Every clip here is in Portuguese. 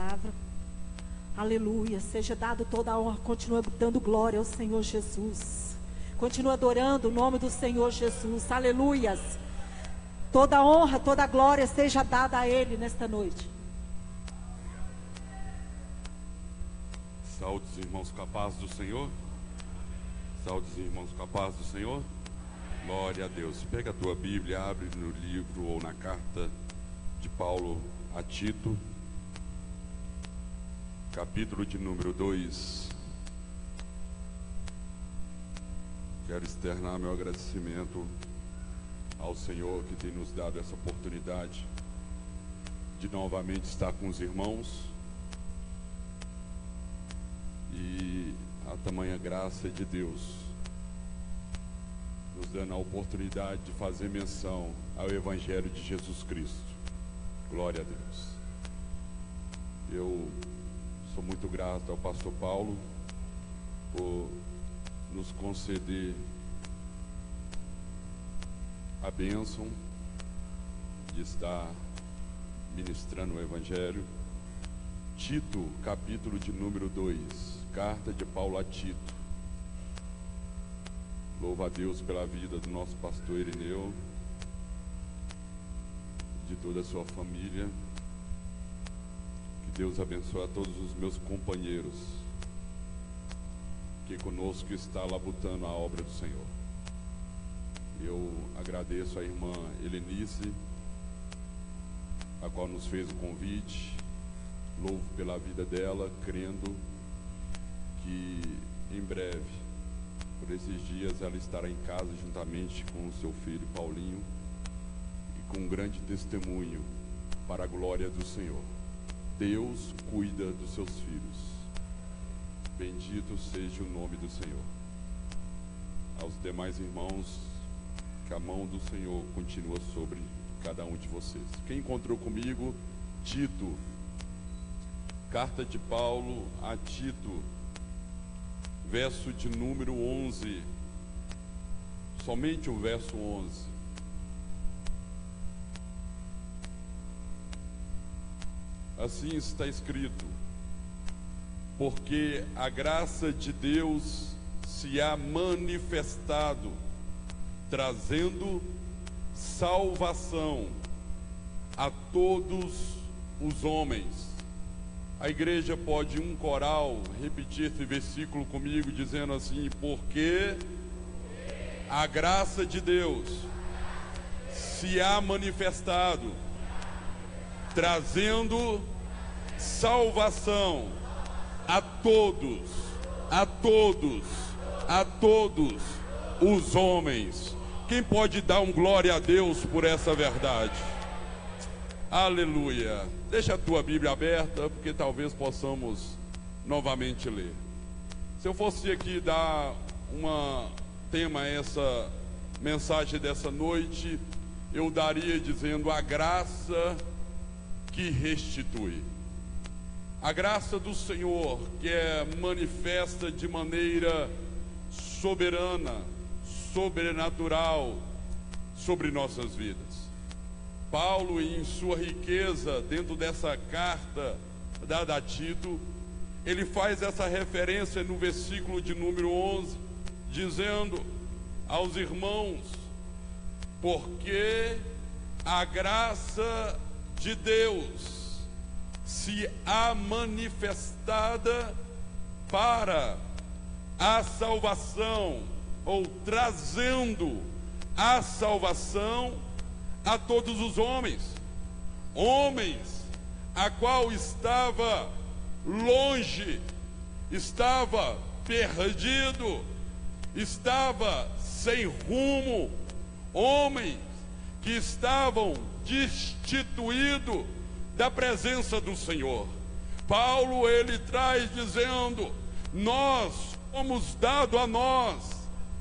palavra. Aleluia. Seja dado toda a honra. Continua dando glória ao Senhor Jesus. Continua adorando o nome do Senhor Jesus. Aleluias. Toda a honra, toda a glória seja dada a Ele nesta noite. Saúde, irmãos, com a paz do Senhor. Saúde, irmãos, com a paz do Senhor. Glória a Deus. Pega a tua Bíblia, abre no livro ou na carta de Paulo a Tito, capítulo de número 2. Quero externar meu agradecimento ao Senhor que tem nos dado essa oportunidade de novamente estar com os irmãos. E a tamanha graça de Deus nos dando a oportunidade de fazer menção ao Evangelho de Jesus Cristo. Glória a Deus. Eu sou muito grato ao pastor Paulo por nos conceder a bênção de estar ministrando o Evangelho. Tito, capítulo de número 2, carta de Paulo a Tito. Louva a Deus pela vida do nosso pastor Irineu, de toda a sua família. Que Deus abençoe a todos os meus companheiros que conosco está labutando a obra do Senhor. Eu agradeço a irmã Helenice, a qual nos fez o convite. Louvo pela vida dela, crendo que em breve, por esses dias, ela estará em casa juntamente com o seu filho Paulinho e com um grande testemunho para a glória do Senhor. Deus cuida dos seus filhos. Bendito seja o nome do Senhor. Aos demais irmãos, que a mão do Senhor continua sobre cada um de vocês. Quem encontrou comigo, Tito, carta de Paulo a Tito, verso de número 11, somente o verso 11. Assim está escrito: porque a graça de Deus se há manifestado, trazendo salvação a todos os homens. A igreja pode, um coral, repetir esse versículo comigo, dizendo assim: porque a graça de Deus se há manifestado, trazendo salvação a todos os homens. Quem pode dar um glória a Deus por essa verdade? Aleluia. Deixa a tua Bíblia aberta, porque talvez possamos novamente ler. Se eu fosse aqui dar uma tema a essa mensagem dessa noite, eu daria dizendo: a graça que restitui. A graça do Senhor, que é manifesta de maneira soberana, sobrenatural sobre nossas vidas. Paulo, em sua riqueza, dentro dessa carta dada a Tito, ele faz essa referência no versículo de número 11, dizendo aos irmãos: porque a graça de Deus se há manifestada para a salvação, ou trazendo a salvação a todos os homens, a qual estava longe, estava perdido, estava sem rumo, homens que estavam destituídos da presença do Senhor. Paulo, ele traz dizendo: nós fomos dado a nós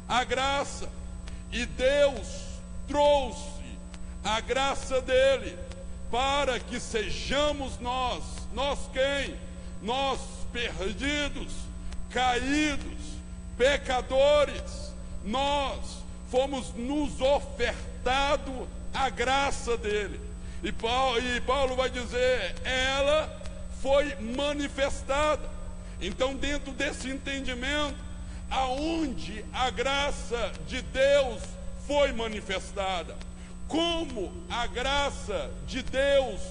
a graça, e Deus trouxe a graça dele para que sejamos nós quem? Nós perdidos, caídos, pecadores, nós fomos nos ofertado a graça dele. E Paulo vai dizer: ela foi manifestada. Então, dentro desse entendimento, aonde a graça de Deus foi manifestada, como a graça de Deus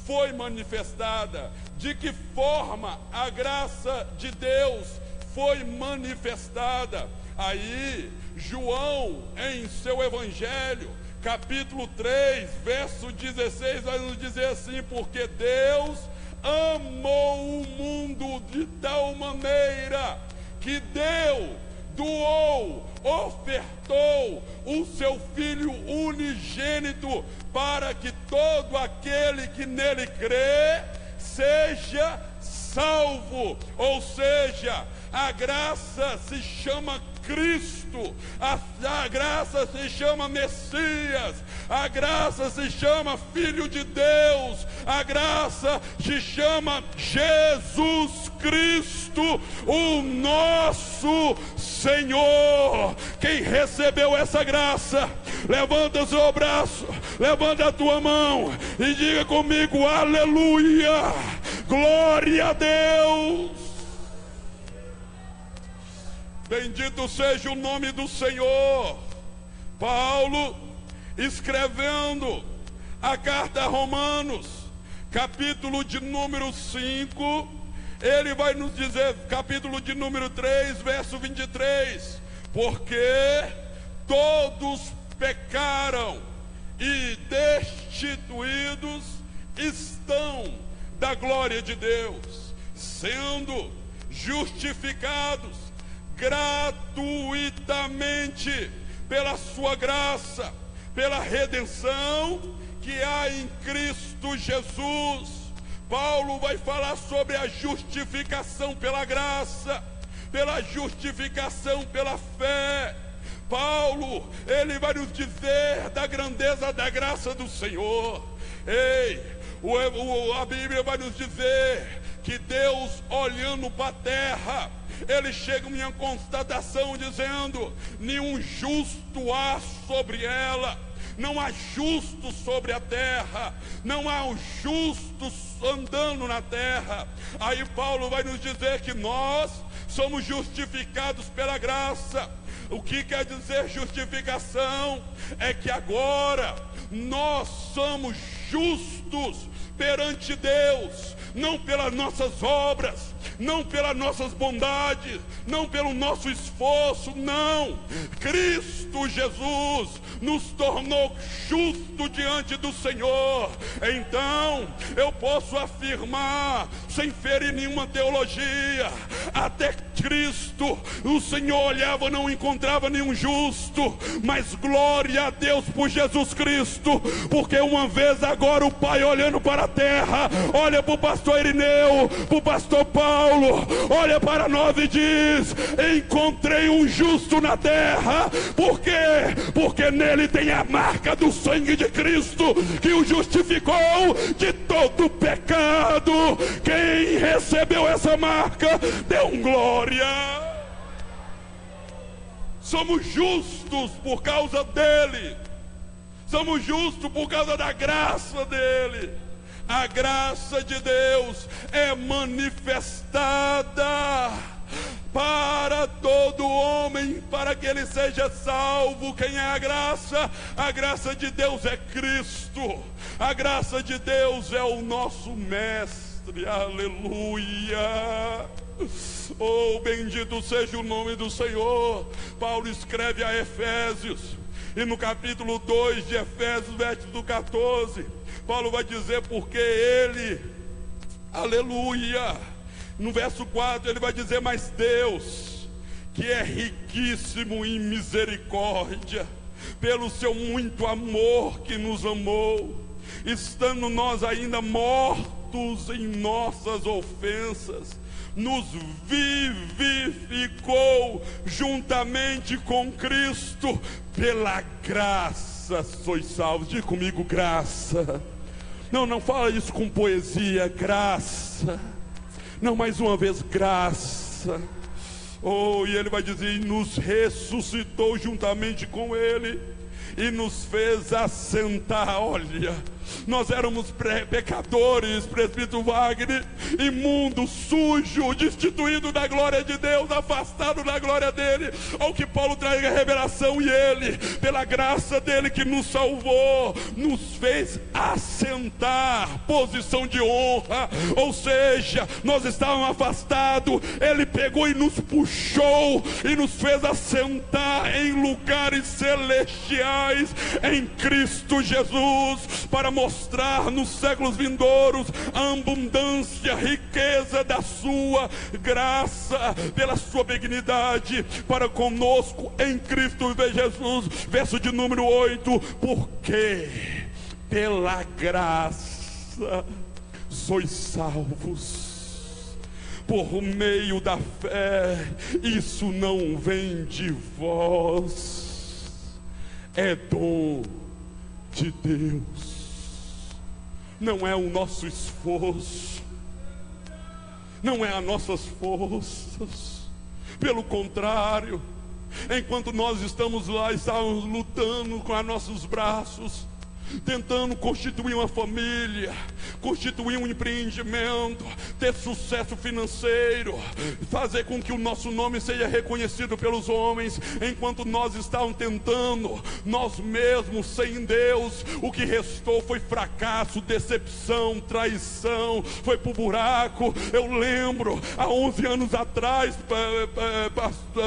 foi manifestada, de que forma a graça de Deus foi manifestada. Aí, João, em seu Evangelho, capítulo 3, verso 16, vai nos dizer assim: porque Deus amou o mundo de tal maneira que deu, doou, ofertou o seu Filho unigênito, para que todo aquele que nele crê seja salvo. Ou seja, a graça se chama Cristo, a graça se chama Messias, a graça se chama Filho de Deus, a graça se chama Jesus Cristo, o nosso Senhor. Quem recebeu essa graça, levanta o seu braço, levanta a tua mão e diga comigo: aleluia, glória a Deus. Bendito seja o nome do Senhor. Paulo, escrevendo a carta a Romanos, capítulo de número 5, ele vai nos dizer, capítulo de número 3, verso 23, porque todos pecaram e destituídos estão da glória de Deus, sendo justificados gratuitamente pela sua graça, pela redenção que há em Cristo Jesus. Paulo vai falar sobre a justificação pela graça, pela justificação pela fé. Paulo, ele vai nos dizer da grandeza da graça do Senhor. A Bíblia vai nos dizer que Deus, olhando para a terra, ele chega em uma constatação dizendo: nenhum justo há sobre ela, não há justo sobre a terra, não há justos andando na terra. Aí Paulo vai nos dizer que nós somos justificados pela graça. O que quer dizer justificação? É que agora nós somos justos perante Deus, não pelas nossas obras, não pelas nossas bondades, não pelo nosso esforço, não. Cristo Jesus nos tornou justo diante do Senhor. Então eu posso afirmar, sem ferir nenhuma teologia, até Cristo, o Senhor olhava, não encontrava nenhum justo, mas glória a Deus por Jesus Cristo, porque uma vez agora o Pai, olhando para a terra, olha para o pastor Irineu, para o pastor Paulo, olha para nós e diz: encontrei um justo na terra. Por quê? Porque nele tem a marca do sangue de Cristo, que o justificou de todo pecado. Quem recebeu essa marca, dê um glória. Somos justos por causa dele, somos justos por causa da graça dele. A graça de Deus é manifestada para todo homem, para que ele seja salvo. Quem é a graça? A graça de Deus é Cristo, a graça de Deus é o nosso mestre. Aleluia. Oh, bendito seja o nome do Senhor. Paulo escreve a Efésios, e no capítulo 2 de Efésios, verso 14, Paulo vai dizer: porque ele, aleluia, no verso 4 ele vai dizer: mas Deus, que é riquíssimo em misericórdia, pelo seu muito amor que nos amou, estando nós ainda mortos em nossas ofensas, nos vivificou juntamente com Cristo. Pela graça sois salvos. Diga comigo: graça. Não fala isso com poesia. Graça. Não, mais uma vez, graça. Oh, e ele vai dizer: e nos ressuscitou juntamente com ele, e nos fez assentar. Olha, Nós éramos pecadores, presbítero Wagner, imundo, sujo, destituído da glória de Deus, afastado da glória dele. Ao que Paulo traz a revelação, e ele, pela graça dele que nos salvou, nos fez assentar, posição de honra. Ou seja, nós estávamos afastados, ele pegou e nos puxou e nos fez assentar em lugares celestiais em Cristo Jesus, para mostrar nos séculos vindouros a abundância, a riqueza da sua graça, pela sua benignidade para conosco em Cristo Jesus. Verso de número 8: porque pela graça sois salvos por meio da fé. Isso não vem de vós, é dom de Deus. Não é o nosso esforço, não é as nossas forças. Pelo contrário, enquanto nós estamos lá, estávamos lutando com os nossos braços, tentando constituir uma família, constituir um empreendimento, ter sucesso financeiro, fazer com que o nosso nome seja reconhecido pelos homens. Enquanto nós estávamos tentando, nós mesmos, sem Deus, o que restou foi fracasso, decepção, traição, foi pro buraco. Eu lembro, há 11 anos atrás,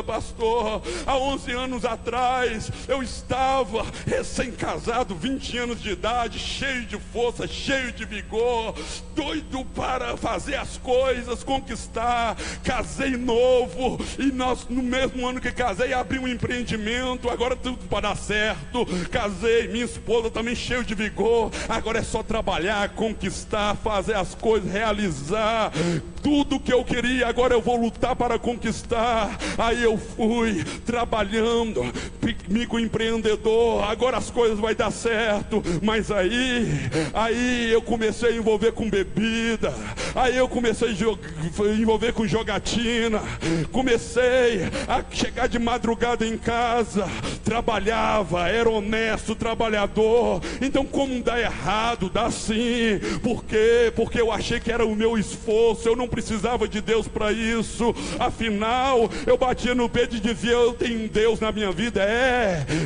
pastor, há 11 anos atrás, eu estava recém-casado, 20 anos de idade, cheio de força, cheio de vigor, doido para fazer as coisas, conquistar. Casei novo, e nós, no mesmo ano que casei, abri um empreendimento. Agora tudo para dar certo. Casei, minha esposa também cheio de vigor. Agora é só trabalhar, conquistar, fazer as coisas, realizar tudo que eu queria. Agora eu vou lutar para conquistar. Aí eu fui trabalhando, microempreendedor. Agora as coisas vai dar certo. Mas aí eu comecei a envolver com bebida, aí eu comecei a envolver com jogatina, comecei a chegar de madrugada em casa, trabalhava, era honesto, trabalhador. Então como dá errado? Dá sim. Por quê? Porque eu achei que era o meu esforço, eu não precisava de Deus para isso. Afinal, eu batia no peito e dizia: eu tenho Deus na minha vida.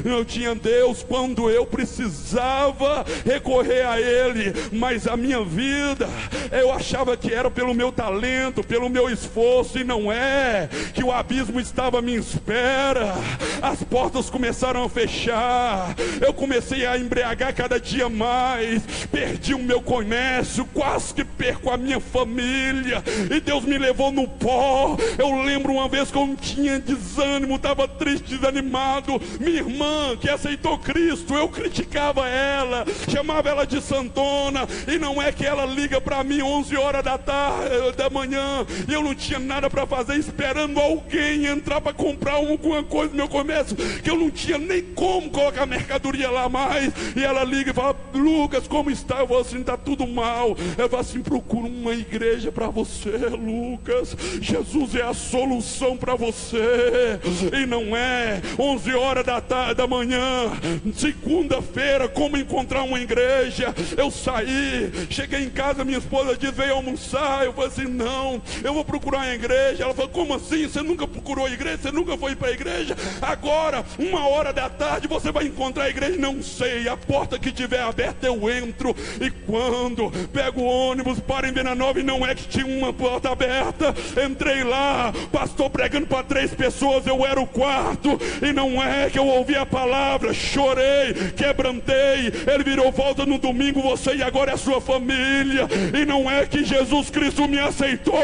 Eu tinha Deus quando eu precisava recorrer a Ele, mas a minha vida, eu achava que era pelo meu talento, pelo meu esforço, e não é, que o abismo estava à minha espera. As portas começaram a fechar, eu comecei a embriagar cada dia mais, perdi o meu comércio, quase que perco a minha família, e Deus me levou no pó. Eu lembro uma vez que eu não tinha desânimo, estava triste, desanimado. Minha irmã que aceitou Cristo, eu criticava ela, chamava ela de santona, e não é que ela liga para mim 11 horas da manhã, e eu não tinha nada para fazer, esperando alguém entrar para comprar alguma coisa no meu comércio, que eu não tinha nem como colocar mercadoria lá mais, e ela liga e fala: Lucas, como está? Eu falo assim: está tudo mal. Eu falo assim: procura uma igreja para você, Lucas, Jesus é a solução para você. E não é 11 horas da manhã, segunda-feira, como encontrar uma igreja? Eu saí, cheguei em casa, minha esposa disse: veio almoçar. Eu falei assim: não, eu vou procurar uma igreja. Ela falou: como assim? Você nunca procurou a igreja? Você nunca foi para a igreja? Agora, 1h você vai encontrar a igreja? Não sei, a porta que tiver aberta eu entro. E quando pego o ônibus para em Venda Nova, e não é que tinha uma porta aberta, entrei lá, pastor pregando para 3 pessoas, eu era o quarto, e não é que eu ouvi a palavra, chorei, quebrantei. Ele virou: volta no domingo, você, e agora é a sua família. E não é que Jesus Cristo me aceitou,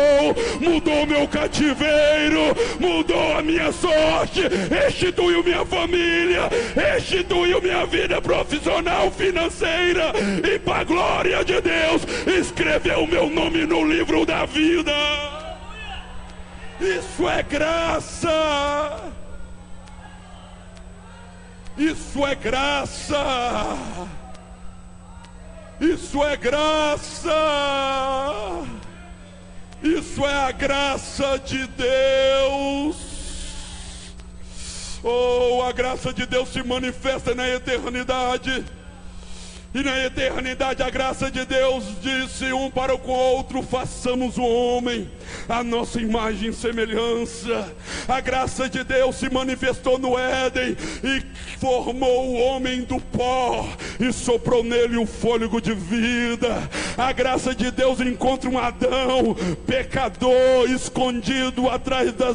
mudou meu cativeiro, mudou a minha sorte, restituiu minha família, restituiu minha vida profissional, financeira, e para a glória de Deus, escreveu meu nome no livro da vida. Isso é graça. Isso é graça. Isso é graça. Isso é a graça de Deus. Oh, a graça de Deus se manifesta na eternidade. E na eternidade a graça de Deus disse um para o outro: façamos o homem a nossa imagem e semelhança. A graça de Deus se manifestou no Éden e formou o homem do pó e soprou nele o fôlego de vida. A graça de Deus encontra um Adão pecador, escondido atrás do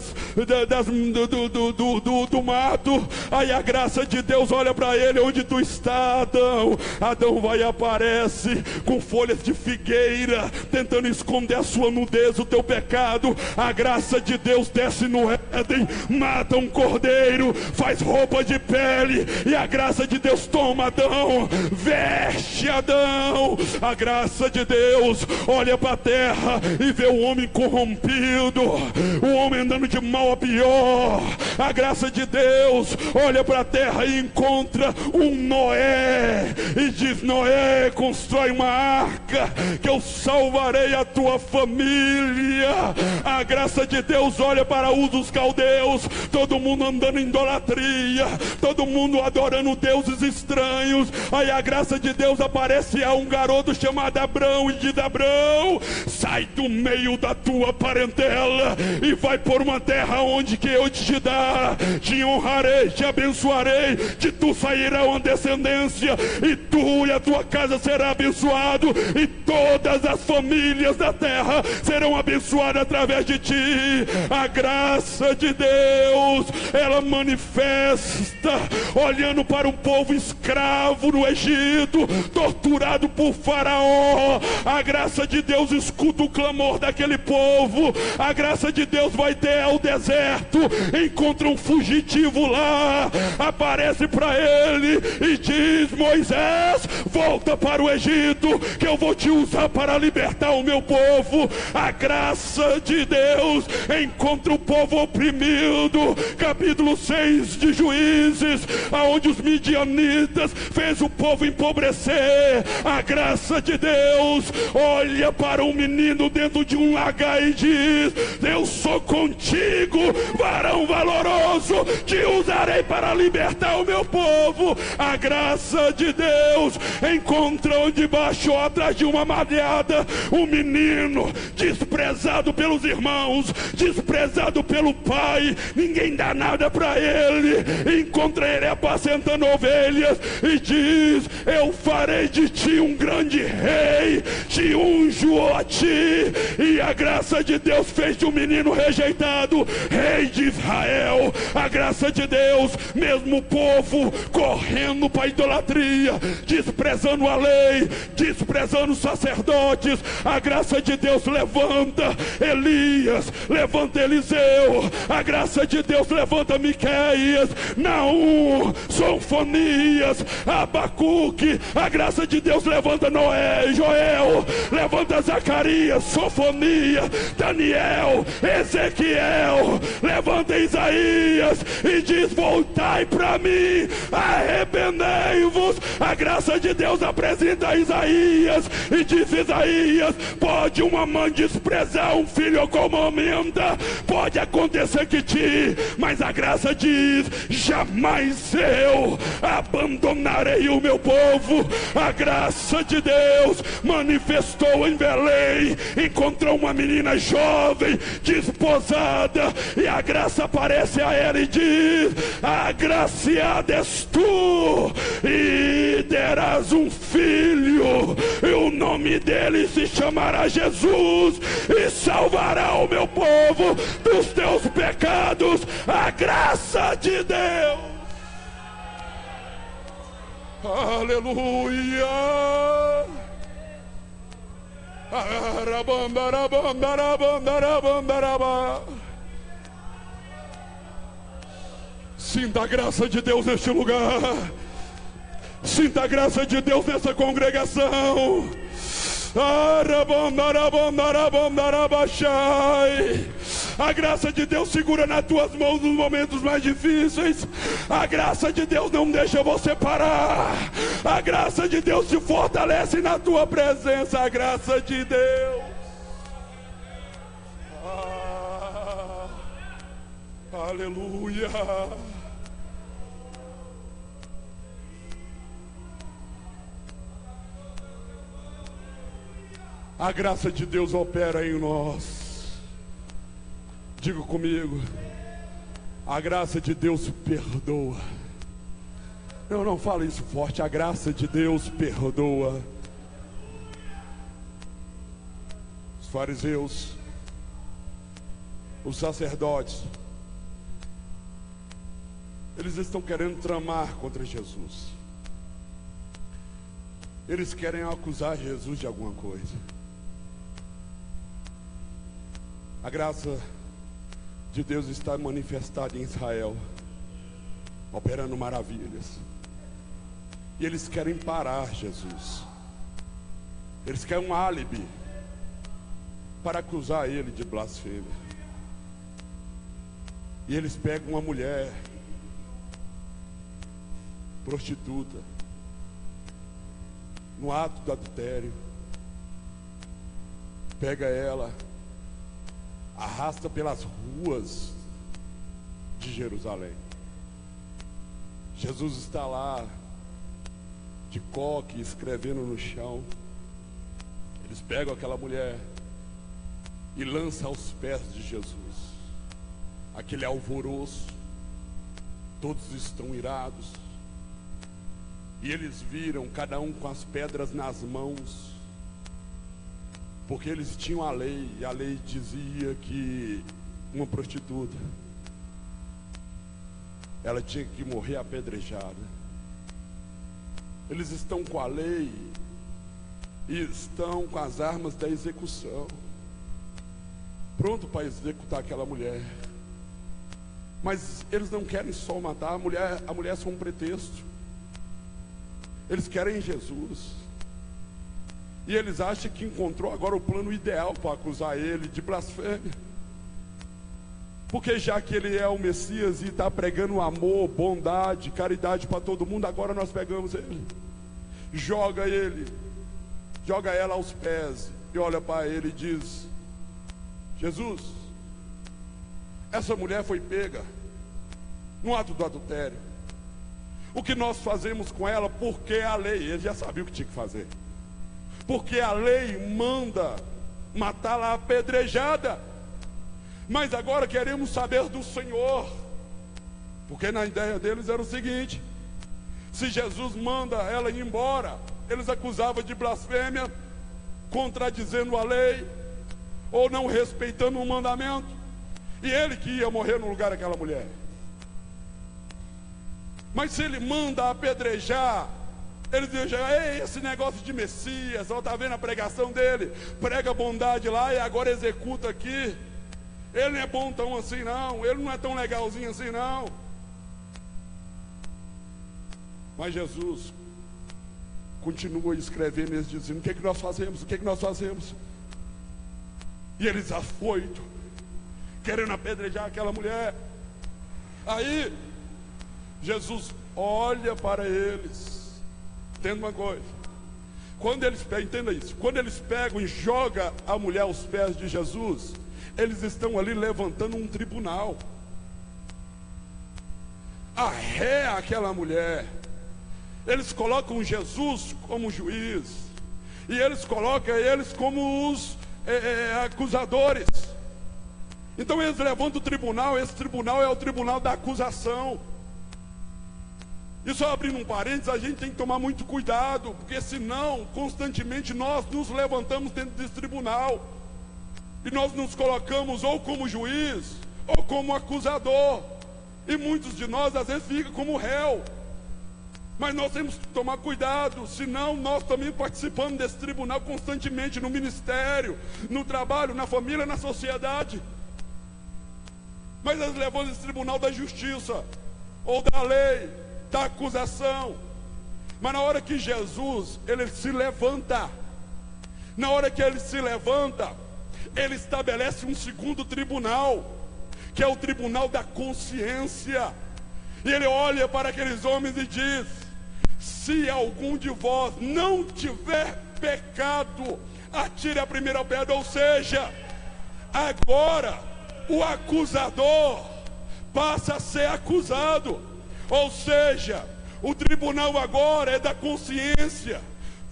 mato. Aí a graça de Deus olha para ele: onde tu está, Adão? Adão vai e aparece com folhas de figueira, tentando esconder a sua nudez, o teu pecado. A graça de Deus desce no Éden, mata um cordeiro, faz roupa de pele, e a graça de Deus toma Adão, veste Adão. A graça de Deus olha para a terra e vê o homem corrompido, o homem andando de mal a pior. A graça de Deus olha para a terra e encontra um Noé e diz: Noé, constrói uma arca que eu salvarei a tua família. A graça de Deus olha para os caldeus, todo mundo andando em idolatria, todo mundo adorando deuses estranhos. Aí a graça de Deus aparece a um garoto chamado Abrão e diz: Abrão, sai do meio da tua parentela e vai por uma terra onde que eu te dar. Te honrarei, te abençoarei, de tu sairá uma descendência, e tu e a tua casa será abençoado, e todas as famílias da terra serão abençoadas através de ti. A graça de Deus, ela manifesta olhando para um povo escravo no Egito, torturado por Faraó. A graça de Deus escuta o clamor daquele povo. A graça de Deus vai até ao deserto, encontra um fugitivo lá, aparece para ele e diz: Moisés, volta para o Egito, que eu vou te usar para libertar o meu povo. A graça de Deus encontra o povo oprimido. Capítulo 6 de Juízes, aonde os midianitas fez o povo empobrecer. A graça de Deus olha para um menino dentro de um lagar e diz: eu sou contigo, varão valoroso, te usarei para libertar o meu povo. A graça de Deus encontrou debaixo ou atrás de uma malhada um menino desprezado pelos irmãos, desprezado pelo pai, ninguém dá nada para ele. Encontra ele apacentando ovelhas e diz: eu farei de ti um grande rei, te unjo a ti. E a graça de Deus fez de um menino rejeitado rei de Israel. A graça de Deus, mesmo o povo correndo para a idolatria, desprezando a lei, desprezando os sacerdotes, a graça de Deus levanta Elias, levanta Eliseu. A graça de Deus levanta Miqueias, Naum, Sofonias, Abacuque. A graça de Deus levanta Noé, Joel, levanta Zacarias, Sofonia, Daniel, Ezequiel, levanta Isaías e diz: voltai para mim, arrependei-vos. A graça de Deus apresenta a Isaías e diz: Isaías, pode uma mãe desprezar um filho como amenda, pode acontecer que te, mas a graça diz: jamais eu abandonarei o meu povo. A graça de Deus manifestou em Belém, encontrou uma menina jovem, desposada, e a graça aparece a ela e diz: agraciada és tu, e terás um filho, e o nome dele se chamará Jesus, e salvará o meu povo dos teus pecados. A graça de Deus. Aleluia. Sinta a graça de Deus neste lugar. Sinta a graça de Deus nessa congregação. A graça de Deus segura nas tuas mãos nos momentos mais difíceis. A graça de Deus não deixa você parar. A graça de Deus te fortalece na tua presença. A graça de Deus. Aleluia. A graça de Deus opera em nós. Diga comigo: a graça de Deus perdoa. Eu não falo isso forte. A graça de Deus perdoa. Os fariseus, os sacerdotes, eles estão querendo tramar contra Jesus. Eles querem acusar Jesus de alguma coisa. A graça de Deus está manifestada em Israel, operando maravilhas. E eles querem parar Jesus. Eles querem um álibi para acusar ele de blasfêmia. E eles pegam uma mulher prostituta no ato do adultério, pega ela, arrasta pelas ruas de Jerusalém. Jesus está lá de coque, escrevendo no chão. Eles pegam aquela mulher e lançam aos pés de Jesus. Aquele alvoroço, todos estão irados. E eles viram cada um com as pedras nas mãos, porque eles tinham a lei, e a lei dizia que uma prostituta, ela tinha que morrer apedrejada. Eles estão com a lei e estão com as armas da execução, pronto para executar aquela mulher. Mas eles não querem só matar a mulher é só um pretexto. Eles querem Jesus. E eles acham que encontrou agora o plano ideal para acusar ele de blasfêmia. Porque já que ele é o Messias e está pregando amor, bondade, caridade para todo mundo, agora nós pegamos ele, joga ela aos pés e olha para ele e diz: Jesus, essa mulher foi pega no ato do adultério. O que nós fazemos com ela? Porque a lei, ele já sabia o que tinha que fazer, porque a lei manda matá-la apedrejada. Mas agora queremos saber do Senhor, porque na ideia deles era o seguinte: se Jesus manda ela ir embora, eles acusavam de blasfêmia, contradizendo a lei, ou não respeitando o mandamento, e ele que ia morrer no lugar daquela mulher. Mas se ele manda apedrejar, eles dizem: ei, esse negócio de Messias, ó, tá vendo a pregação dele? Prega bondade lá e agora executa aqui. Ele não é bom tão assim não, ele não é tão legalzinho assim não. Mas Jesus continua escrevendo, eles dizendo: o que é que nós fazemos? O que é que nós fazemos? E eles afoitos, querendo apedrejar aquela mulher. Aí Jesus olha para eles. Entenda uma coisa: quando eles pegam, entenda isso, quando eles pegam e jogam a mulher aos pés de Jesus, eles estão ali levantando um tribunal. Arréia aquela mulher. Eles colocam Jesus como juiz, e eles colocam eles como os acusadores. Então eles levantam o tribunal. Esse tribunal é o tribunal da acusação. E só abrindo um parênteses, a gente tem que tomar muito cuidado, porque senão constantemente nós nos levantamos dentro desse tribunal, e nós nos colocamos ou como juiz ou como acusador, e muitos de nós às vezes ficam como réu. Mas nós temos que tomar cuidado, senão nós também participamos desse tribunal constantemente, no ministério, no trabalho, na família, na sociedade. Mas nós levamos esse tribunal da justiça, ou da lei, da acusação. Mas na hora que Jesus, ele se levanta, na hora que ele se levanta, ele estabelece um segundo tribunal, que é o tribunal da consciência. E ele olha para aqueles homens e diz: se algum de vós não tiver pecado, atire a primeira pedra. Ou seja, agora o acusador passa a ser acusado. Ou seja, o tribunal agora é da consciência.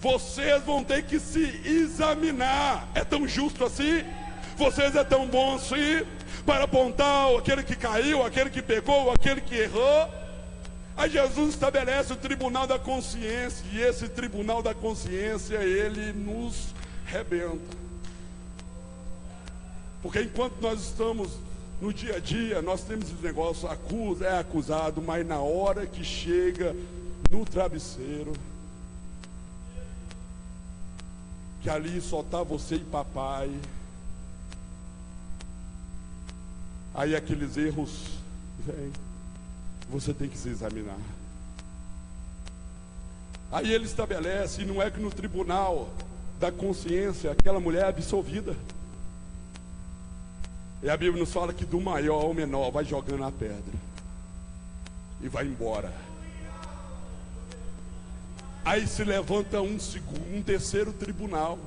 vocês vão ter que se examinar. É tão justo assim? Vocês é tão bom assim? Para apontar aquele que caiu, aquele que pecou, aquele que errou? Aí Jesus estabelece o tribunal da consciência, e esse tribunal da consciência, ele nos rebenta. Porque enquanto nós estamos no dia a dia, nós temos esse negócio, acusa, é acusado, mas na hora que chega no travesseiro, que ali só está você e papai, aí aqueles erros vêm, você tem que se examinar. Aí ele estabelece, e não é que no tribunal da consciência aquela mulher é absolvida. E a Bíblia nos fala que do maior ao menor vai jogando a pedra e vai embora. Aí se levanta um terceiro tribunal.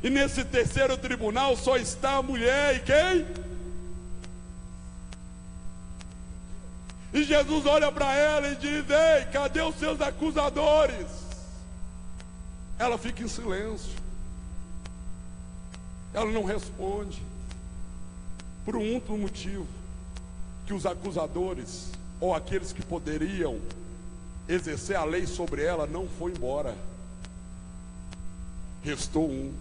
E nesse terceiro tribunal só está a mulher e quem? E Jesus olha para ela e diz: ei, cadê os seus acusadores? Ela fica em silêncio. Ela não responde, por um único motivo: que os acusadores, ou aqueles que poderiam exercer a lei sobre ela, não foi embora. Restou um.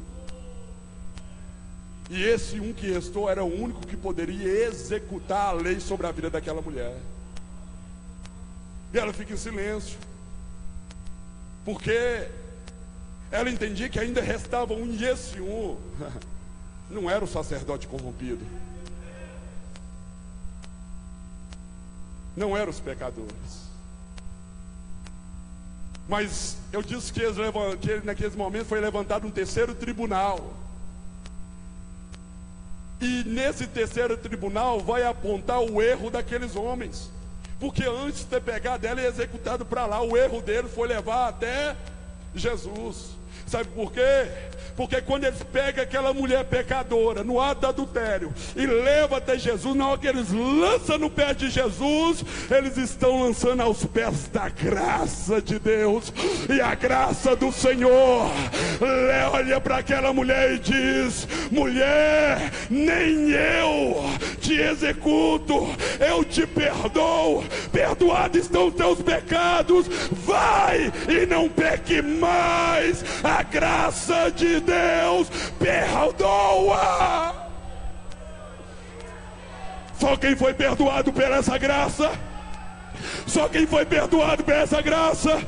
E esse um que restou era o único que poderia executar a lei sobre a vida daquela mulher. E ela fica em silêncio, porque ela entendia que ainda restava um, e esse um não era o sacerdote corrompido, não eram os pecadores. Mas eu disse que naqueles momentos foi levantado um terceiro tribunal. E nesse terceiro tribunal vai apontar o erro daqueles homens, porque antes de ter pegado ela e executado para lá, o erro dele foi levar até Jesus. Sabe por quê? Porque quando eles pegam aquela mulher pecadora no ato do adultério e levam até Jesus, na hora que eles lançam no pé de Jesus, eles estão lançando aos pés da graça de Deus. E a graça do Senhor olha para aquela mulher e diz: mulher, nem eu te executo, eu te perdoo, perdoados estão os teus pecados, vai e não peque mais. A graça de Deus perdoa. Só quem foi perdoado por essa graça, só quem foi perdoado por essa graça,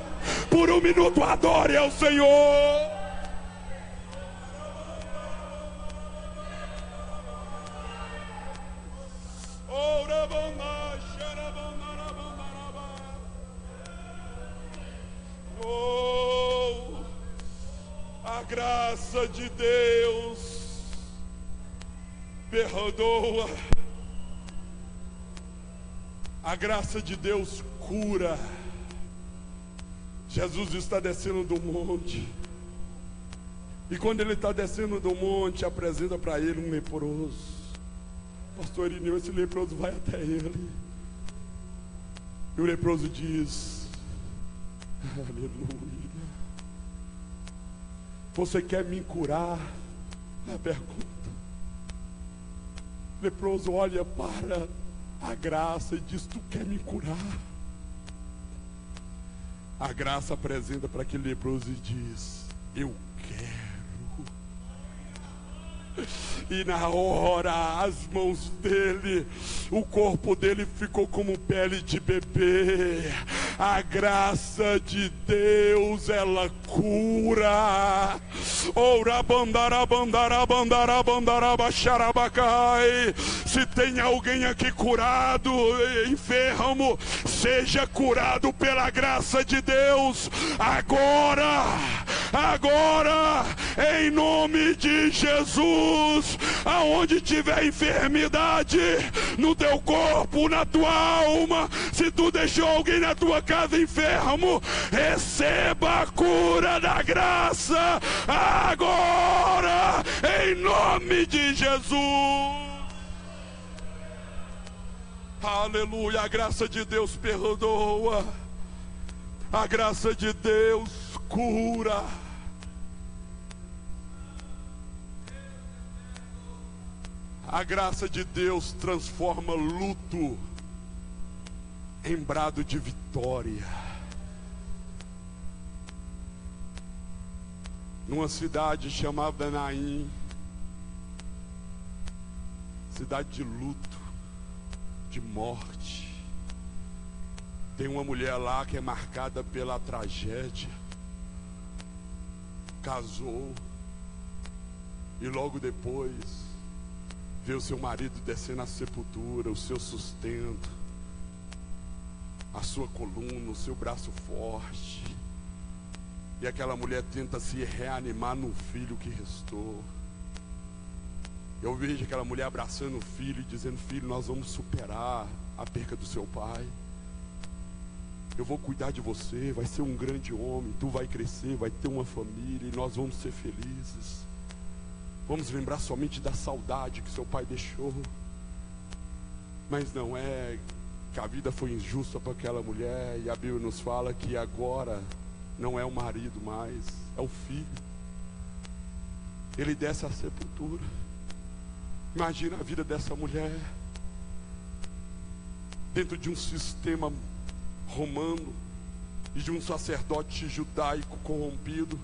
por um minuto adore ao Senhor. Oh, a graça de Deus perdoa. A graça de Deus cura. Jesus está descendo do monte, e quando ele está descendo do monte, apresenta para ele um leproso. Pastor Irineu, esse leproso vai até ele, e o leproso diz: aleluia, você quer me curar? A pergunta. O leproso olha para a graça e diz: tu quer me curar? A graça apresenta para aquele leproso e diz: eu quero. E na hora, as mãos dele, o corpo dele ficou como pele de bebê. A graça de Deus, ela cura. Se tem alguém aqui curado, enfermo, seja curado pela graça de Deus agora, em nome de Jesus. Aonde tiver enfermidade no teu corpo, na tua alma, se tu deixou alguém na tua casa enfermo, receba a cura da graça agora, em nome de Jesus. Aleluia, a graça de Deus perdoa. A graça de Deus cura. A graça de Deus transforma luto em brado de vitória. Numa cidade chamada Naim, cidade de luto, de morte, tem uma mulher lá que é marcada pela tragédia. Casou e logo depois vê o seu marido descendo à sepultura, o seu sustento, a sua coluna, o seu braço forte. E aquela mulher tenta se reanimar no filho que restou. Eu vejo aquela mulher abraçando o filho e dizendo: filho, nós vamos superar a perca do seu pai. Eu vou cuidar de você, vai ser um grande homem, tu vai crescer, vai ter uma família e nós vamos ser felizes. Vamos lembrar somente da saudade que seu pai deixou. Mas não é que a vida foi injusta para aquela mulher, e a Bíblia nos fala que agora não é o marido mais, é o filho. Ele desce à sepultura. Imagina a vida dessa mulher dentro de um sistema romano e de um sacerdote judaico corrompido,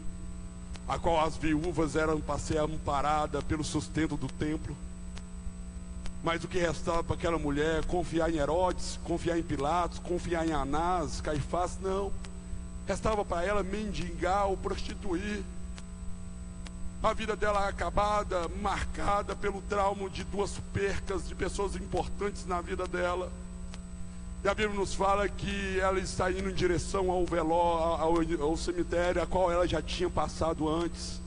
a qual as viúvas eram para ser amparadas pelo sustento do templo. Mas o que restava para aquela mulher? Confiar em Herodes, confiar em Pilatos, confiar em Anás, Caifás? Não. Restava para ela mendigar ou prostituir. A vida dela acabada, marcada pelo trauma de duas percas de pessoas importantes na vida dela. E a Bíblia nos fala que ela está indo em direção ao cemitério, a qual ela já tinha passado antes.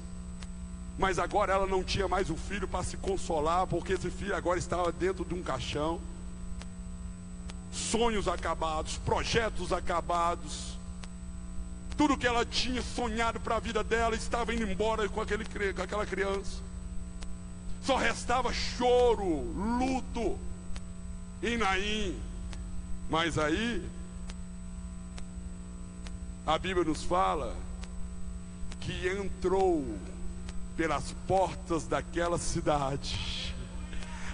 Mas agora ela não tinha mais o filho para se consolar, porque esse filho agora estava dentro de um caixão. Sonhos acabados, projetos acabados. Tudo que ela tinha sonhado para a vida dela estava indo embora com aquela criança. Só restava choro, luto em Naim. Mas aí, a Bíblia nos fala que entrou pelas portas daquela cidade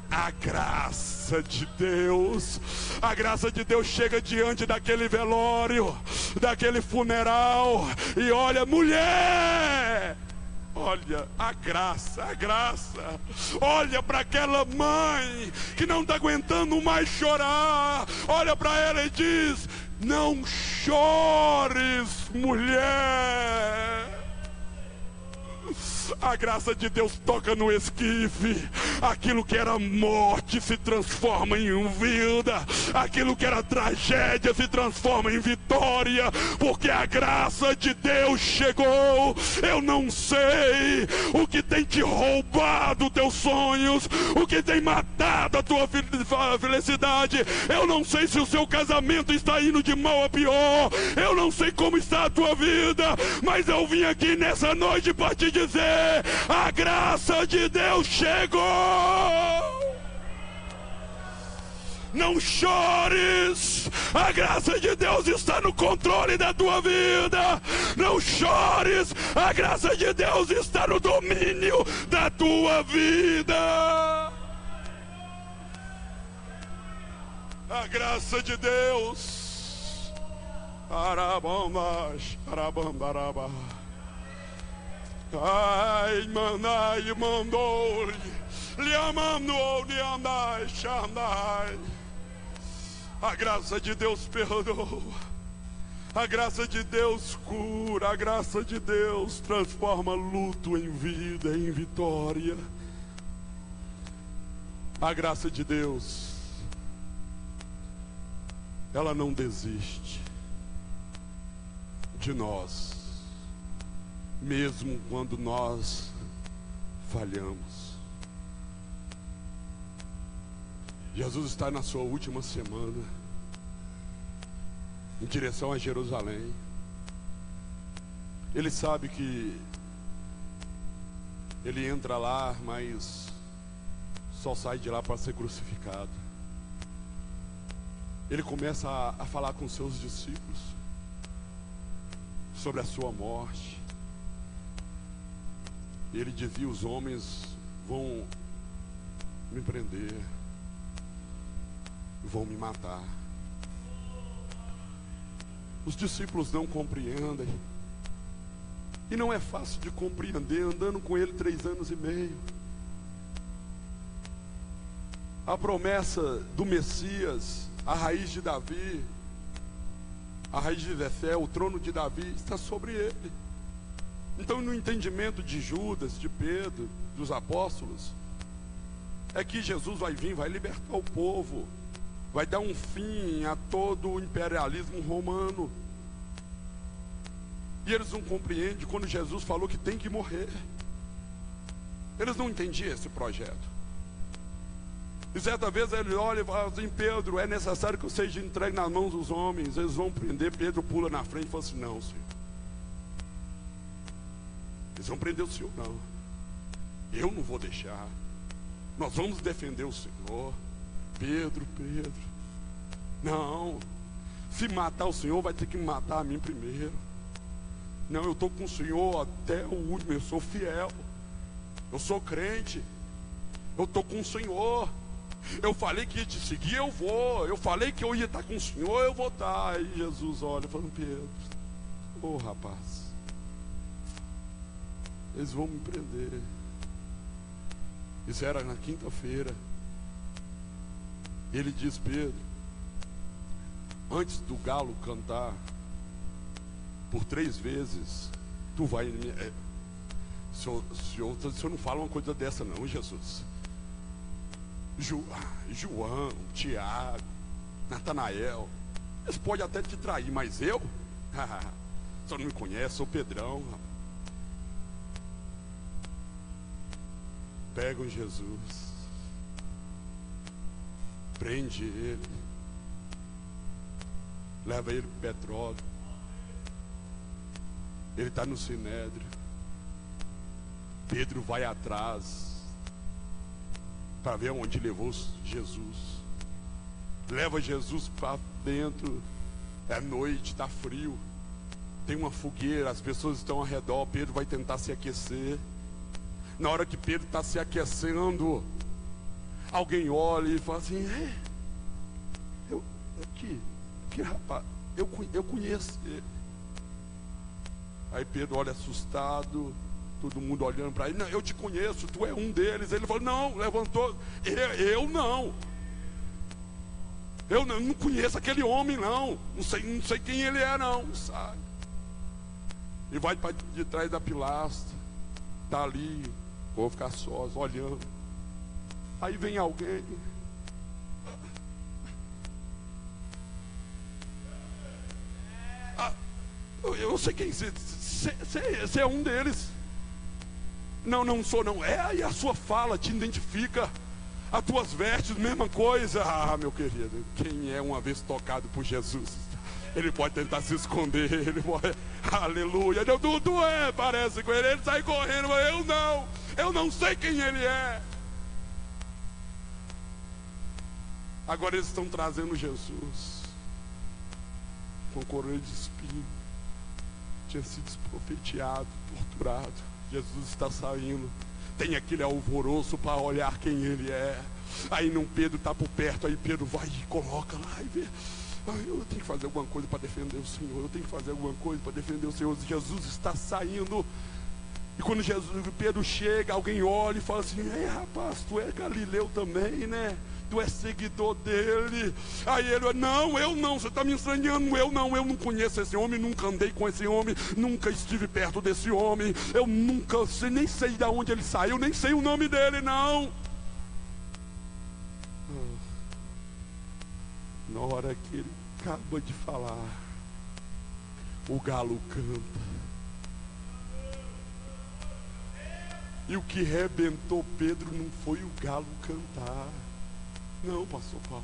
a graça de Deus. A graça de Deus chega diante daquele velório, daquele funeral, e olha, mulher, olha a graça, a graça. Olha para aquela mãe que não está aguentando mais chorar. Olha para ela e diz: não chores, mulher. A graça de Deus toca no esquife. Aquilo que era morte se transforma em vida. Aquilo que era tragédia se transforma em vitória, porque a graça de Deus chegou. Eu não sei o que tem te roubado teus sonhos, o que tem matado a tua felicidade. Eu não sei se o seu casamento está indo de mal a pior. Eu não sei como está a tua vida, mas eu vim aqui nessa noite para te dizer: a graça de Deus chegou. Não chores, a graça de Deus está no controle da tua vida. Não chores, a graça de Deus está no domínio da tua vida. A graça de Deus. Arabambash, arabambaraba. Ai, manai, mandou, lhe amando, lhe andai, xandai. A graça de Deus perdoa, a graça de Deus cura, a graça de Deus transforma luto em vida, em vitória. A graça de Deus, ela não desiste de nós, mesmo quando nós falhamos. Jesus está na sua última semana, em direção a Jerusalém. Ele sabe que ele entra lá, mas só sai de lá para ser crucificado. Ele começa a falar com seus discípulos. sobre a sua morte. Ele dizia: os homens vão me prender, vão me matar. Os discípulos não compreendem. E não é fácil de compreender, andando com ele 3 anos e meio. A promessa do Messias, a raiz de Davi, a raiz de Jessé, o trono de Davi, está sobre ele. Então, no entendimento de Judas, de Pedro, dos apóstolos, é que Jesus vai vir, vai libertar o povo, vai dar um fim a todo o imperialismo romano. E eles não compreendem quando Jesus falou que tem que morrer. Eles não entendiam esse projeto. E certa vez ele olha e fala assim: Pedro, é necessário que eu seja entregue nas mãos dos homens, eles vão prender. Pedro pula na frente e fala assim: não, Senhor, eles vão prender o Senhor, não, eu não vou deixar, nós vamos defender o Senhor. Pedro, não, se matar o Senhor, vai ter que matar a mim primeiro. Não, eu estou com o Senhor até o último, eu sou fiel, eu sou crente, eu estou com o Senhor. Eu falei que ia te seguir, eu vou. Eu falei que eu ia estar com o Senhor, eu vou estar. Aí Jesus olha e fala: Pedro, ô rapaz, eles vão me prender. Isso era na quinta-feira. Ele diz: Pedro, antes do galo cantar por 3 vezes, tu vai me... O senhor não fala uma coisa dessa não, Jesus. João, Tiago, Natanael, eles podem até te trair, mas eu? O senhor não me conhece, sou Pedrão. Pegam Jesus, prende ele, leva ele para o Petródromo. Ele está no Sinédrio. Pedro vai atrás para ver onde levou Jesus. Leva Jesus para dentro. É noite, está frio, tem uma fogueira, as pessoas estão ao redor. Pedro vai tentar se aquecer. Na hora que Pedro está se aquecendo, alguém olha e fala assim: que rapaz, eu conheço ele. Aí Pedro olha assustado, todo mundo olhando para ele: não, eu te conheço, tu é um deles. Ele falou: não, levantou, eu não conheço aquele homem, não sei quem ele é, não, sabe? E vai para de trás da pilastra, está ali, vou ficar só, olhando. Aí vem alguém, eu sei quem você é um deles. Não sou não. E a sua fala te identifica, as tuas vestes, mesma coisa. Meu querido, quem é uma vez tocado por Jesus, ele pode tentar se esconder, ele pode, aleluia, tu parece com ele sai correndo, mas eu não sei quem ele é. Agora eles estão trazendo Jesus com coroa de espinho, tinha sido desprofeteado, torturado. Jesus está saindo, tem aquele alvoroço para olhar quem ele é. Aí não, Pedro está por perto, aí Pedro vai e coloca lá e vê: eu tenho que fazer alguma coisa para defender o Senhor, eu tenho que fazer alguma coisa para defender o Senhor. Jesus está saindo. E quando Pedro chega, alguém olha e fala assim: ei rapaz, tu é galileu também, né? Tu é seguidor dele. Aí ele: não, eu não, você está me estranhando. Eu não conheço esse homem, nunca andei com esse homem, nunca estive perto desse homem, eu nunca sei, nem sei de onde ele saiu, nem sei o nome dele, não. Na hora que ele acaba de falar, o galo canta. E o que arrebentou Pedro não foi o galo cantar, não, pastor Paulo.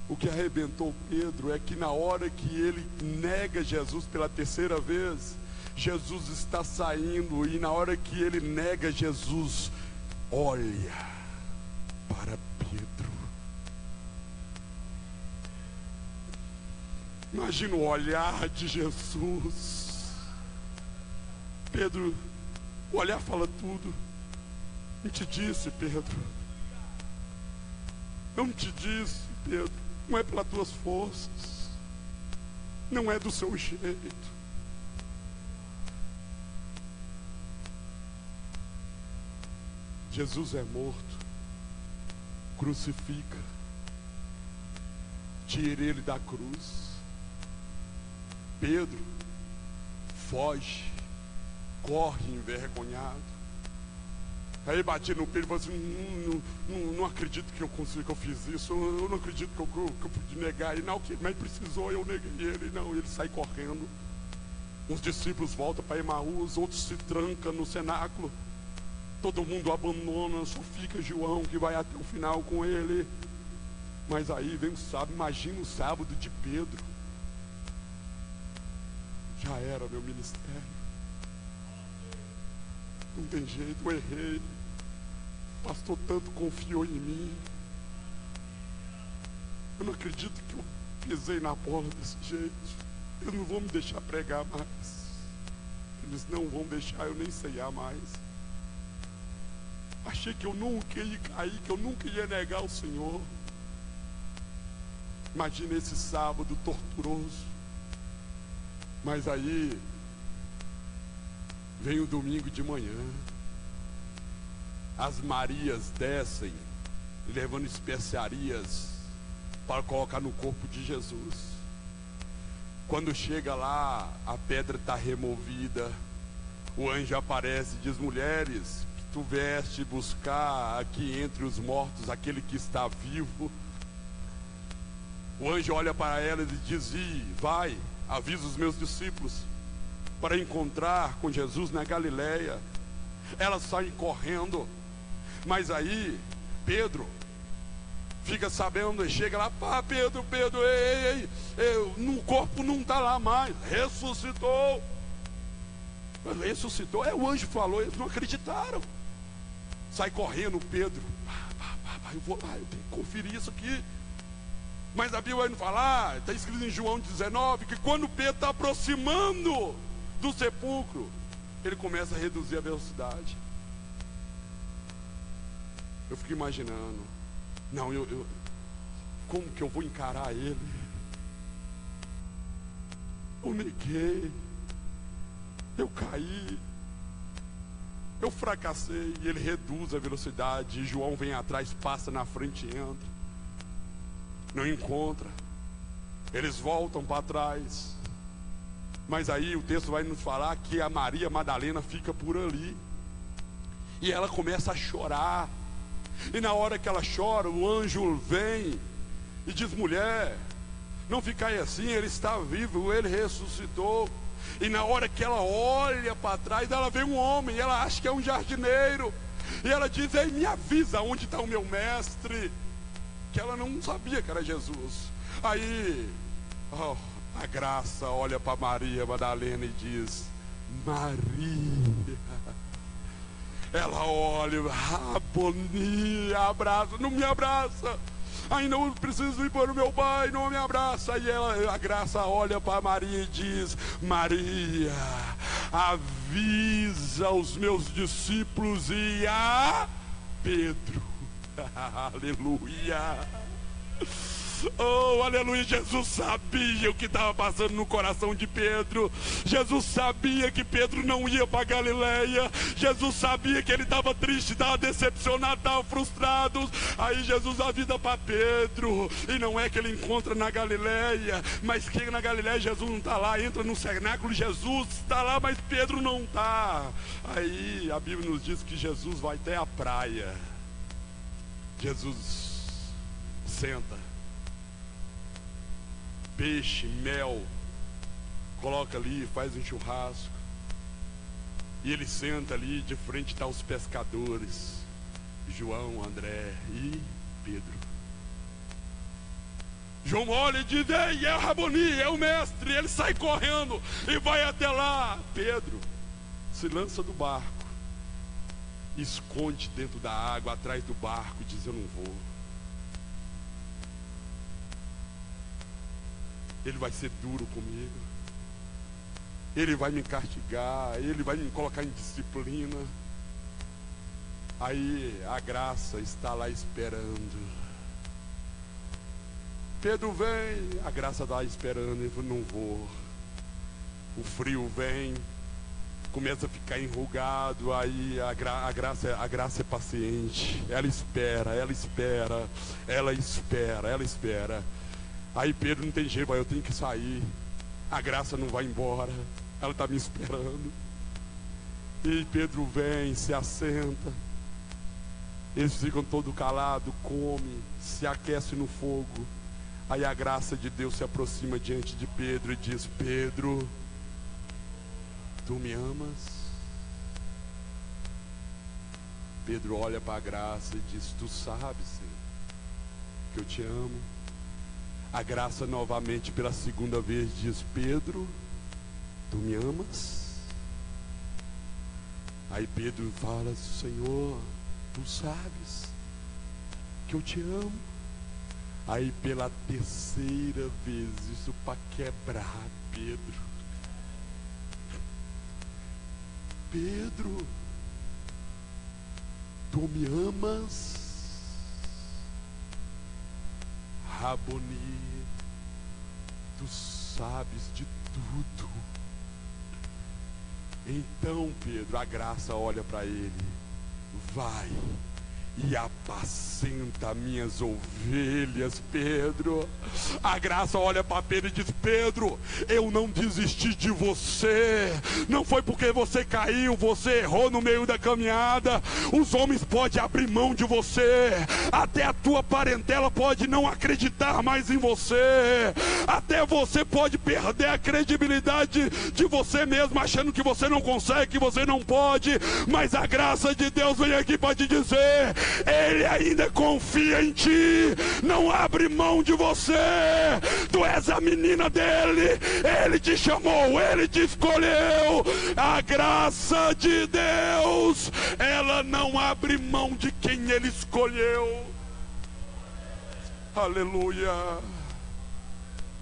O que arrebentou Pedro é que na hora que ele nega Jesus pela 3ª vez, Jesus está saindo, e na hora que ele nega Jesus, olha para Pedro. Imagina o olhar de Jesus. Pedro, o olhar fala tudo. Não te disse, Pedro. Não te disse, Pedro. Não é pelas tuas forças. Não é do seu jeito. Jesus é morto. Crucifica. Tira ele da cruz. Pedro foge, corre envergonhado. Aí bati no peito e falei assim: não acredito que eu consegui, que eu fiz isso. Eu não acredito que eu pude negar ele. Não, que mas precisou, eu neguei ele. Não, ele sai correndo. Uns discípulos voltam para Emaús, outros se trancam no cenáculo. Todo mundo abandona, só fica João que vai até o final com ele. Mas aí vem o sábado, imagina o sábado de Pedro. Já era meu ministério. Não tem jeito, eu errei. O pastor tanto confiou em mim. Eu não acredito que eu pisei na bola desse jeito. Eles não vão me deixar pregar mais. Eles não vão deixar eu nem ceiar mais. Achei que eu nunca ia cair, que eu nunca ia negar o Senhor. Imagina esse sábado torturoso. Mas aí vem o domingo de manhã. As Marias descem levando especiarias para colocar no corpo de Jesus. Quando chega lá, a pedra está removida. O anjo aparece e diz: mulheres, que tu vieste buscar aqui entre os mortos aquele que está vivo. O anjo olha para elas e diz: vai, avisa os meus discípulos para encontrar com Jesus na Galileia. Elas saem correndo. Mas aí Pedro fica sabendo e chega lá: pá, Pedro, ei, no corpo não está lá mais, ressuscitou. Ressuscitou, o anjo falou, eles não acreditaram. Sai correndo Pedro: eu vou lá, eu tenho que conferir isso aqui. Mas a Bíblia vai nos falar, está escrito em João 19, que quando Pedro está aproximando do sepulcro, ele começa a reduzir a velocidade. Eu fico imaginando: não, como que eu vou encarar ele? Eu neguei, eu caí, eu fracassei. E ele reduz a velocidade, e João vem atrás, passa na frente e entra. Não encontra. Eles voltam para trás. Mas aí o texto vai nos falar que a Maria Madalena fica por ali. E ela começa a chorar. E na hora que ela chora, o anjo vem e diz: mulher, não ficai assim, ele está vivo, ele ressuscitou. E na hora que ela olha para trás, ela vê um homem, ela acha que é um jardineiro. E ela diz: ei, me avisa onde está o meu mestre. Que ela não sabia que era Jesus. Aí a graça olha para Maria Madalena e diz: Maria. Ela olha: Raboni, abraça. Não me abraça, ainda eu preciso ir para o meu pai, não me abraça. E a graça olha para Maria e diz: Maria, avisa os meus discípulos e a Pedro. Aleluia. Oh, aleluia. Jesus sabia o que estava passando no coração de Pedro. Jesus sabia que Pedro não ia para Galileia. Jesus sabia que ele estava triste, estava decepcionado, estava frustrado. Aí Jesus avisa para Pedro. E não é que ele encontra na Galileia, mas que na Galileia Jesus não está lá. Entra no cenáculo, Jesus está lá, mas Pedro não está. Aí a Bíblia nos diz que Jesus vai até a praia. Jesus senta, peixe, mel, coloca ali, faz um churrasco. E ele senta ali, de frente está os pescadores, João, André e Pedro. João olha e diz: ei, é o Raboni, é o mestre. Ele sai correndo e vai até lá. Pedro se lança do barco, esconde dentro da água, atrás do barco, e diz: eu não vou. Ele vai ser duro comigo. Ele vai me castigar, ele vai me colocar em disciplina. Aí a graça está lá esperando. Pedro vem, a graça está lá esperando. Ele falou, não vou. O frio vem, começa a ficar enrugado. Aí a graça é paciente. Ela espera, ela espera, ela espera, ela espera. Aí Pedro não tem jeito, eu tenho que sair. A graça não vai embora, ela está me esperando. E Pedro vem, se assenta. Eles ficam todos calados, comem, se aquecem no fogo. Aí a graça de Deus se aproxima diante de Pedro e diz, Pedro, tu me amas? Pedro olha para a graça e diz, tu sabes, Senhor, que eu te amo. A graça novamente pela segunda vez diz, Pedro, tu me amas? Aí Pedro fala, Senhor, tu sabes que eu te amo. Aí pela terceira vez, isso para quebrar Pedro. Pedro, tu me amas? Raboni, tu sabes de tudo. Então Pedro, a graça olha para ele, vai e apacenta minhas ovelhas, Pedro. A graça olha para Pedro e diz, Pedro, eu não desisti de você. Não foi porque você caiu, você errou no meio da caminhada. Os homens podem abrir mão de você, até a tua parentela pode não acreditar mais em você, até você pode perder a credibilidade de você mesmo, achando que você não consegue, que você não pode. Mas a graça de Deus vem aqui para te dizer, Ele ainda confia em ti, não abre mão de você. Tu és a menina dele, Ele te chamou, Ele te escolheu. A graça de Deus, ela não abre mão de quem Ele escolheu. Aleluia.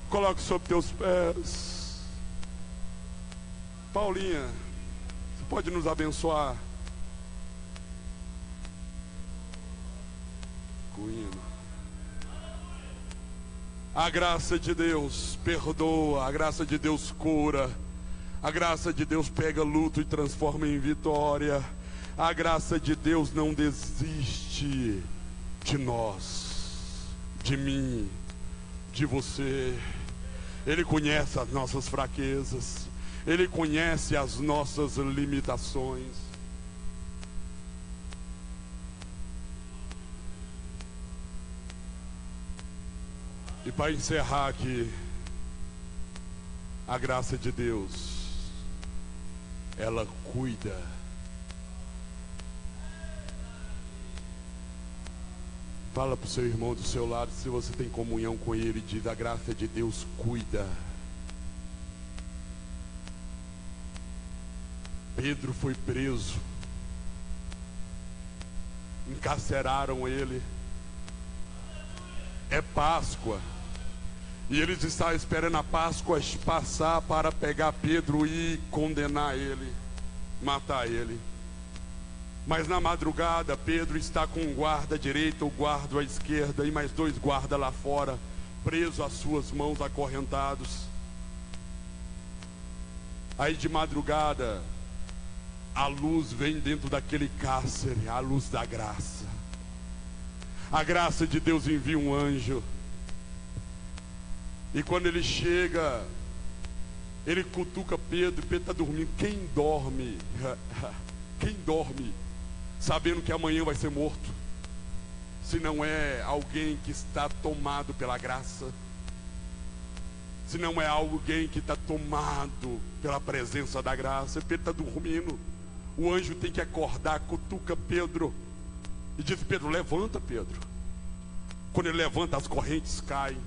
Coloque sobre teus pés. Paulinha, você pode nos abençoar? A graça de Deus perdoa, a graça de Deus cura, a graça de Deus pega luto e transforma em vitória. A graça de Deus não desiste de nós, de mim, de você. Ele conhece as nossas fraquezas, Ele conhece as nossas limitações. E para encerrar aqui, a graça de Deus, ela cuida. Fala para o seu irmão do seu lado, se você tem comunhão com ele, diz, a graça de Deus cuida. Pedro foi preso, encarceraram ele. É Páscoa, e eles estavam esperando a Páscoa passar para pegar Pedro e condenar ele, matar ele. Mas na madrugada Pedro está com um guarda à direita, o guarda à esquerda e mais 2 guardas lá fora, preso às suas mãos, acorrentados. Aí de madrugada a luz vem dentro daquele cárcere, a luz da graça. A graça de Deus envia um anjo. E quando ele chega, ele cutuca Pedro. Pedro está dormindo. Quem dorme? Quem dorme sabendo que amanhã vai ser morto? Se não é alguém que está tomado pela graça, se não é alguém que está tomado pela presença da graça. Pedro está dormindo. O anjo tem que acordar, cutuca Pedro e diz, Pedro, levanta, Pedro. Quando ele levanta, as correntes caem.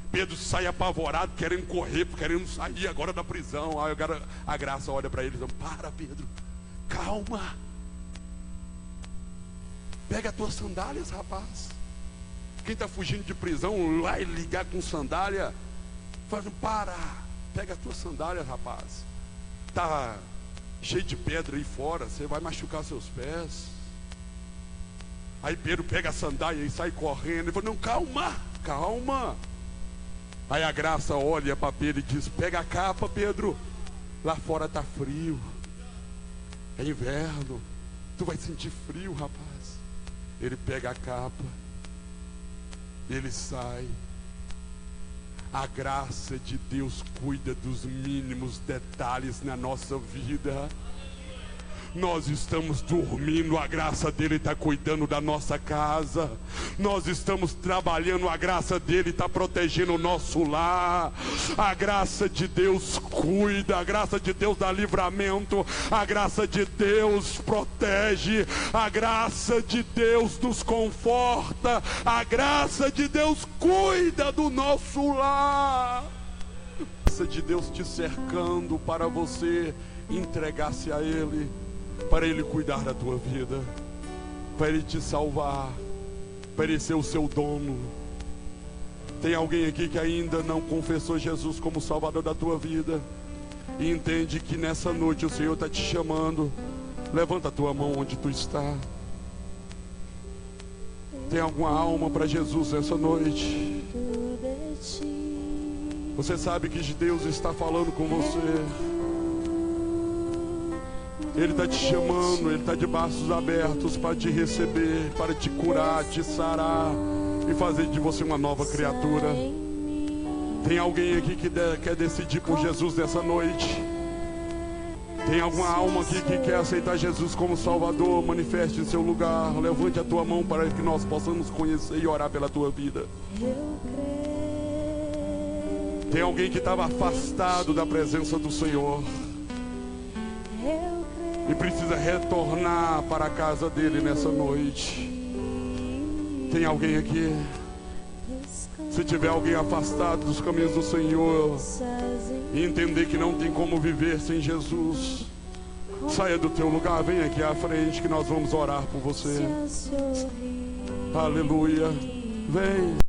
Pedro sai apavorado, querendo correr, querendo sair agora da prisão. Aí a graça olha para ele e diz, para, Pedro, calma. Pega as tuas sandálias, rapaz. Quem está fugindo de prisão, lá e ligar com sandália, Fala, para, pega as tuas sandálias, rapaz. Tá cheio de pedra aí fora, você vai machucar seus pés. Aí Pedro pega a sandália e sai correndo. Ele fala, não, calma, calma. Aí a graça olha para Pedro e diz, pega a capa, Pedro. Lá fora tá frio. É inverno. Tu vai sentir frio, rapaz. Ele pega a capa. Ele sai. A graça de Deus cuida dos mínimos detalhes na nossa vida. Nós estamos dormindo, a graça dele está cuidando da nossa casa. Nós estamos trabalhando, a graça dele está protegendo o nosso lar. A graça de Deus cuida, a graça de Deus dá livramento, a graça de Deus protege, a graça de Deus nos conforta, a graça de Deus cuida do nosso lar. A graça de Deus te cercando para você entregar-se a Ele, para Ele cuidar da tua vida, para Ele te salvar, para Ele ser o seu dono. Tem alguém aqui que ainda não confessou Jesus como Salvador da tua vida e entende que nessa noite o Senhor está te chamando? Levanta a tua mão onde tu está. Tem alguma alma para Jesus nessa noite? Você sabe que Deus está falando com você. Ele está te chamando, Ele está de braços abertos para te receber, para te curar, te sarar e fazer de você uma nova criatura. Tem alguém aqui que quer decidir por Jesus nessa noite? Tem alguma alma aqui que quer aceitar Jesus como Salvador? Manifeste em seu lugar, levante a tua mão para que nós possamos conhecer e orar pela tua vida. Tem alguém que estava afastado da presença do Senhor e precisa retornar para a casa dele nessa noite. Tem alguém aqui? Se tiver alguém afastado dos caminhos do Senhor e entender que não tem como viver sem Jesus, saia do teu lugar, vem aqui à frente que nós vamos orar por você. Aleluia. Vem.